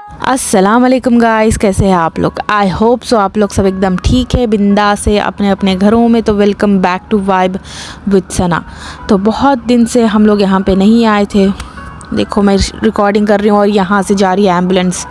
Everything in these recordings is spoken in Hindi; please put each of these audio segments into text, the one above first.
अस्सलाम वालेकुम गाइस, कैसे हैं आप लोग। आई होप सो आप लोग सब एकदम ठीक है, बिंदास है अपने अपने घरों में। तो welcome back to vibe with Sana. तो बहुत दिन से हम लोग यहाँ पे नहीं आए थे। देखो मैं रिकॉर्डिंग कर रही हूँ और यहाँ से जा रही है एम्बुलेंस।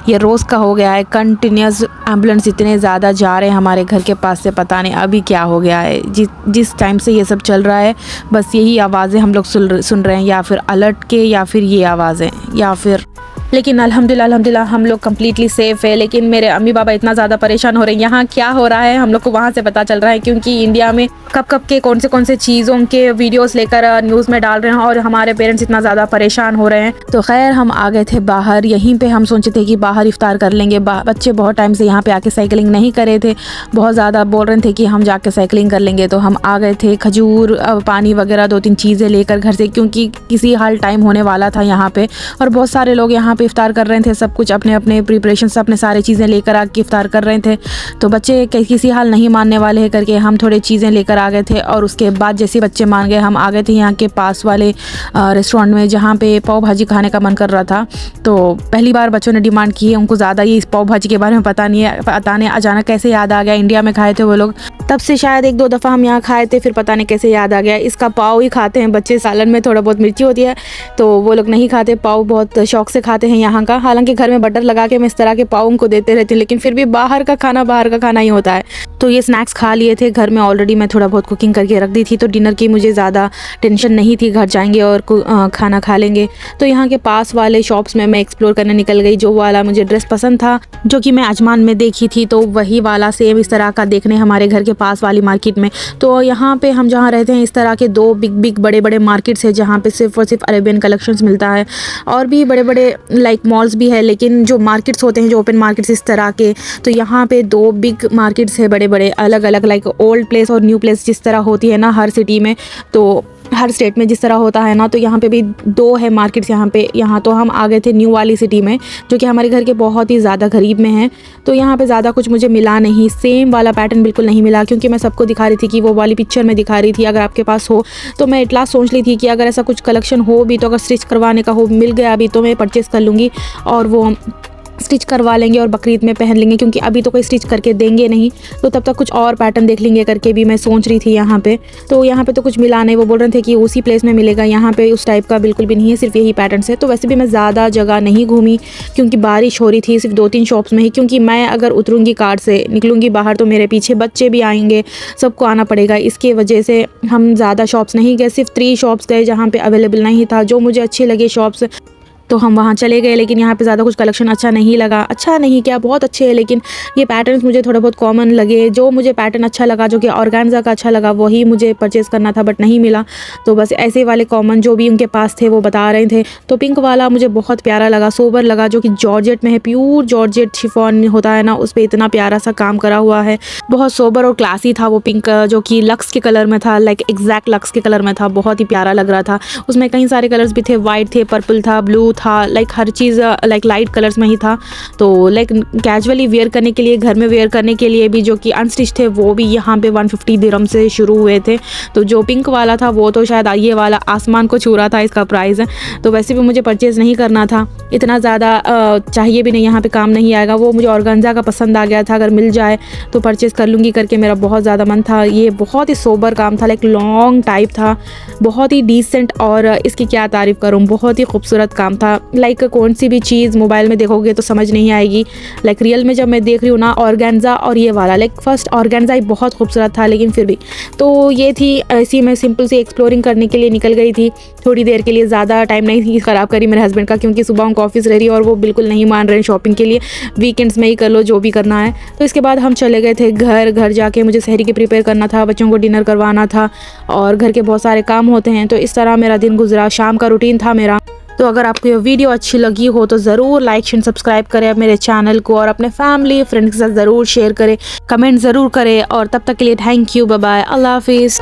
ये रोज़ का हो गया है, कंटिन्यूस एम्बुलेंस इतने ज़्यादा जा रहे हैं हमारे घर के पास से, पता नहीं अभी क्या हो गया है। जिस टाइम से ये सब चल रहा है बस यही आवाज़ें हम लोग सुन रहे हैं, या फिर अलर्ट के या फिर ये आवाज़ें या फिर। लेकिन अल्हम्दुलिल्लाह हम लोग कम्प्लीटली सेफ़ है। लेकिन मेरे अम्मी बाबा इतना ज़्यादा परेशान हो रहे हैं। यहाँ क्या हो रहा है हम लोग को वहाँ से पता चल रहा है, क्योंकि इंडिया में कब के कौन से चीज़ों के वीडियोस लेकर न्यूज़ में डाल रहे हैं और हमारे पेरेंट्स इतना ज़्यादा परेशान हो रहे हैं। तो खैर हम आ गए थे बाहर, यहीं पे हम सोचे थे कि बाहर इफ्तार कर लेंगे। बच्चे बहुत टाइम से यहाँ पे आके साइकिलिंग नहीं करे थे, बहुत ज़्यादा बोल रहे थे कि हम जाके साइकिलिंग कर लेंगे। तो हम आ गए थे खजूर, पानी वगैरह 2-3 चीज़ें लेकर घर से, क्योंकि किसी हाल टाइम होने वाला था यहाँ पे। और बहुत सारे लोग यहाँ पे इफ्तार कर रहे थे, सब कुछ अपने अपने प्रिपरेशन से अपने सारे चीज़ें लेकर आके इफ्तार कर रहे थे। तो बच्चे किसी हाल नहीं मानने वाले हैं करके हम थोड़े चीज़ें लेकर आ गए थे। और उसके बाद जैसे बच्चे मान गए, हम आ गए थे यहाँ के पास वाले रेस्टोरेंट में, जहाँ पे पाव भाजी खाने का मन कर रहा था। तो पहली बार बच्चों ने डिमांड की है, उनको ज़्यादा ये इस पाव भाजी के बारे में पता नहीं है। पता नहीं अचानक कैसे याद आ गया, इंडिया में खाए थे वो लोग, तब से शायद 1-2 दफ़ा हम यहाँ खाए थे, फिर पता नहीं कैसे याद आ गया। इसका पाव ही खाते हैं बच्चे, सालन में थोड़ा बहुत मिर्ची होती है तो वो लोग नहीं खाते, पाव बहुत शौक से खाते हैं यहाँ का। हालांकि घर में बटर लगा के मैं इस तरह के पाव उनको देते रहती हूँ, लेकिन फिर भी बाहर का खाना ही होता है। तो ये स्नैक्स खा लिए थे घर में, ऑलरेडी मैं थोड़ा बहुत कुकिंग करके रख दी थी, तो डिनर की मुझे ज़्यादा टेंशन नहीं थी, घर जाएंगे और खाना खा लेंगे। तो यहाँ के पास वाले शॉप्स में मैं एक्सप्लोर करने निकल गई। जो वाला मुझे ड्रेस पसंद था, जो कि मैं अजमान में देखी थी, तो वही वाला सेम इस तरह का देखने हमारे घर के पास वाली मार्केट में। तो यहाँ पे हम जहाँ रहते हैं इस तरह के 2 बिग बड़े मार्केट्स है, जहाँ पे सिर्फ और सिर्फ अरेबियन कलेक्शंस मिलता है। और भी बड़े लाइक मॉल्स भी है, लेकिन जो मार्केट्स होते हैं, जो ओपन मार्केट्स इस तरह के, तो यहाँ पे 2 बिग मार्केट्स है बड़े अलग लाइक ओल्ड प्लेस और न्यू प्लेस जिस तरह होती है ना हर सिटी में, तो हर स्टेट में जिस तरह होता है ना, तो यहाँ पे भी 2 है मार्केट्स यहाँ पे। यहाँ तो हम आ गए थे न्यू वाली सिटी में, जो कि हमारे घर के बहुत ही ज़्यादा करीब में है। तो यहाँ पे ज़्यादा कुछ मुझे मिला नहीं, सेम वाला पैटर्न बिल्कुल नहीं मिला, क्योंकि मैं सबको दिखा रही थी कि वो वाली पिक्चर में दिखा रही थी। अगर आपके पास हो तो मैं इतना सोच ली थी कि अगर ऐसा कुछ कलेक्शन हो भी, तो अगर स्टिच करवाने का हो मिल गया अभी, तो मैं परचेज़ कर लूँगी और वो स्टिच करवा लेंगे और बकरीद में पहन लेंगे, क्योंकि अभी तो कोई स्टिच करके देंगे नहीं, तो तब तक कुछ और पैटर्न देख लेंगे करके भी मैं सोच रही थी यहाँ पे। तो यहाँ पे तो कुछ मिला नहीं, वो बोल रहे थे कि उसी प्लेस में मिलेगा, यहाँ पे उस टाइप का बिल्कुल भी नहीं है, सिर्फ यही पैटर्न है। तो वैसे भी मैं ज़्यादा जगह नहीं घूमी, क्योंकि बारिश हो रही थी, सिर्फ 2-3 शॉप्स में ही, क्योंकि मैं अगर उतरूँगी कार से निकलूँगी बाहर तो मेरे पीछे बच्चे भी आएंगे, सबको आना पड़ेगा। इसके वजह से हम ज़्यादा शॉप्स नहीं गए, सिर्फ 3 शॉप्स गए जहाँ पर अवेलेबल नहीं था, जो मुझे अच्छे लगे शॉप्स, तो हम वहाँ चले गए। लेकिन यहाँ पे ज़्यादा कुछ कलेक्शन अच्छा नहीं लगा। अच्छा नहीं क्या, बहुत अच्छे हैं, लेकिन ये पैटर्न्स मुझे थोड़ा बहुत कॉमन लगे। जो मुझे पैटर्न अच्छा लगा, जो कि ऑर्गेन्जा का अच्छा लगा, वही मुझे परचेज़ करना था, बट नहीं मिला। तो बस ऐसे वाले कॉमन जो भी उनके पास थे वो बता रहे थे। तो पिंक वाला मुझे बहुत प्यारा लगा, सोबर लगा, जो कि जॉर्जेट में है, प्योर जॉर्जेट शिफॉन में होता है ना, उस पर इतना प्यारा सा काम करा हुआ है, बहुत सोबर और क्लासी था वो पिंक, जो कि लक्स के कलर में था, लाइक एग्जैक्ट लक्स के कलर में था, बहुत ही प्यारा लग रहा था। उसमें कई सारे कलर्स भी थे, वाइट थे, पर्पल था, ब्लू था, लाइक हर चीज़ लाइक लाइट कलर्स में ही था। तो लाइक कैजुअली वेयर करने के लिए, घर में वेयर करने के लिए भी जो कि अनस्टिच थे, वो भी यहाँ पे 150 दिरहम से शुरू हुए थे। तो जो पिंक वाला था वो तो शायद ये वाला आसमान को छू रहा था इसका प्राइस। तो वैसे भी मुझे परचेज़ नहीं करना था, इतना ज़्यादा चाहिए भी नहीं, यहाँ पे काम नहीं आएगा। वो मुझे ऑर्गेन्जा का पसंद आ गया था, अगर मिल जाए तो परचेज़ कर लूँगी करके मेरा बहुत ज़्यादा मन था। ये बहुत ही सोबर काम था, लाइक लॉन्ग टाइप था, बहुत ही डिसेंट, और इसकी क्या तारीफ़ करूँ, बहुत ही खूबसूरत काम था। लाइक कौन सी भी चीज़ मोबाइल में देखोगे तो समझ नहीं आएगी, लाइक रियल में जब मैं देख रही हूँ ना, ऑर्गेन्जा और ये वाला, लाइक फर्स्ट ऑर्गेन्जा ही बहुत खूबसूरत था, लेकिन फिर भी। तो ये थी ऐसी, मैं सिंपल सी एक्सप्लोरिंग करने के लिए निकल गई थी थोड़ी देर के लिए, ज़्यादा टाइम नहीं थी ख़राब करी मेरे हस्बैंड का, क्योंकि सुबह उनको ऑफिस रह रही है और वो बिल्कुल नहीं मान रहे हैं शॉपिंग के लिए, वीकेंड्स में ही कर लो जो भी करना है। तो इसके बाद हम चले गए थे घर जाके मुझे सहरी के प्रिपेयर करना था, बच्चों को डिनर करवाना था, और घर के बहुत सारे काम होते हैं। तो इस तरह मेरा दिन गुजरा, शाम का रूटीन था मेरा। तो अगर आपको ये वीडियो अच्छी लगी हो तो ज़रूर लाइक एंड सब्सक्राइब करें मेरे चैनल को, और अपने फैमिली फ्रेंड्स के साथ ज़रूर शेयर करें, कमेंट ज़रूर करें। और तब तक के लिए थैंक यू, बाय बाय, अल्लाह हाफिज़।